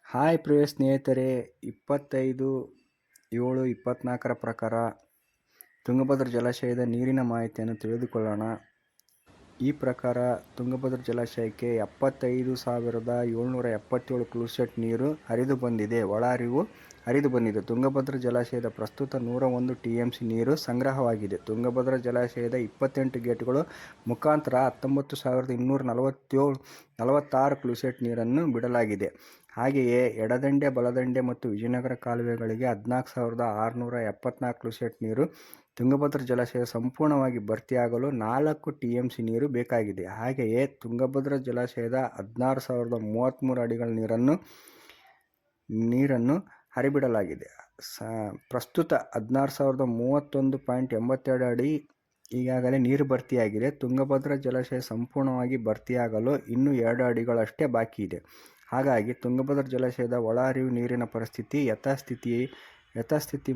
Hi ಪ್ರಿಯ ಸ್ನೇಹಿತರೆ, 25/7/24 ಪ್ರಕಾರ ತುಂಗಭದ್ರಾ ಜಲಾಶಯದ ನೀರಿನ ಮಾಹಿತಿಯನ್ನು ತಿಳಿದುಕೊಳ್ಳೋಣ. ಈ ಪ್ರಕಾರ ತುಂಗಭದ್ರಾ ಜಲಾಶಯಕ್ಕೆ 75,777 ಕ್ಯೂಸೆಕ್ ನೀರು ಹರಿದು ಬಂದಿದೆ. ಒಳಹರಿವು ಹರಿದು ಬಂದಿದೆ. ತುಂಗಭದ್ರಾ ಜಲಾಶಯದ ಪ್ರಸ್ತುತ 101 ಟಿಎಂಸಿ ನೀರು ಸಂಗ್ರಹವಾಗಿದೆ. ತುಂಗಭದ್ರಾ ಜಲಾಶಯದ 28 ಗೇಟ್ಗಳ ಮುಖಾಂತರ 19,246 ಕ್ಯೂಸೆಕ್ ನೀರನ್ನು ಬಿಡಲಾಗಿದೆ. ಹಾಗೆಯೇ ಎಡದಂಡೆ, ಬಲದಂಡೆ ಮತ್ತು ವಿಜಯನಗರ ಕಾಲುವೆಗಳಿಗೆ 14,674 ಕ್ಯೂಸೆಕ್ ನೀರು. ತುಂಗಭದ್ರಾ ಜಲಾಶಯ ಸಂಪೂರ್ಣವಾಗಿ ಭರ್ತಿಯಾಗಲು 4 ಟಿಎಂಸಿ ನೀರು ಬೇಕಾಗಿದೆ. ಹಾಗೆಯೇ ತುಂಗಭದ್ರಾ ಜಲಾಶಯದ 16,033 ಅಡಿಗಳ ನೀರನ್ನು ಹರಿಬಿಡಲಾಗಿದೆ. ಪ್ರಸ್ತುತ 16,031.82 ಅಡಿ ಈಗಾಗಲೇ ನೀರು ಭರ್ತಿಯಾಗಿದೆ. ತುಂಗಭದ್ರಾ ಜಲಾಶಯ ಸಂಪೂರ್ಣವಾಗಿ ಭರ್ತಿಯಾಗಲು ಇನ್ನೂ 2 ಅಡಿಗಳಷ್ಟೇ ಬಾಕಿ ಇದೆ. ಹಾಗಾಗಿ ತುಂಗಭದ್ರಾ ಜಲಾಶಯದ ಒಳಹರಿವು ನೀರಿನ ಪರಿಸ್ಥಿತಿ ಯಥಾಸ್ಥಿತಿ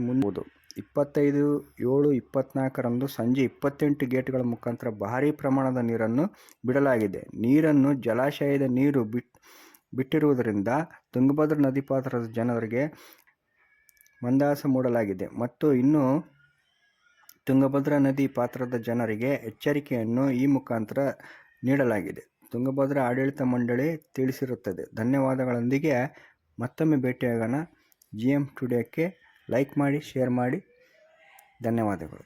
ಮುಂದುವರಿಯುವುದು. 25/7/24 ಸಂಜೆ 28 ಗೇಟ್ಗಳ ಮುಖಾಂತರ ಭಾರೀ ಪ್ರಮಾಣದ ನೀರನ್ನು ಬಿಡಲಾಗಿದೆ. ಜಲಾಶಯದ ನೀರು ಬಿಟ್ಟಿರುವುದರಿಂದ ತುಂಗಭದ್ರಾ ನದಿ ಪಾತ್ರದ ಜನರಿಗೆ ಮಂದಹಾಸ ಮೂಡಲಾಗಿದೆ ಮತ್ತು ಇನ್ನು ತುಂಗಭದ್ರಾ ನದಿ ಪಾತ್ರದ ಜನರಿಗೆ ಎಚ್ಚರಿಕೆಯನ್ನು ಈ ಮುಖಾಂತರ ನೀಡಲಾಗಿದೆ. ತುಂಗಭದ್ರಾ ಆಡಳಿತ ಮಂಡಳಿ ತಿಳಿಸಿರುತ್ತದೆ. ಧನ್ಯವಾದಗಳೊಂದಿಗೆ ಮತ್ತೊಮ್ಮೆ ಭೇಟಿಯಾಗೋಣ. GM ಟುಡೇಕ್ಕೆ ಲೈಕ್ ಮಾಡಿ, ಶೇರ್ ಮಾಡಿ. ಧನ್ಯವಾದಗಳು.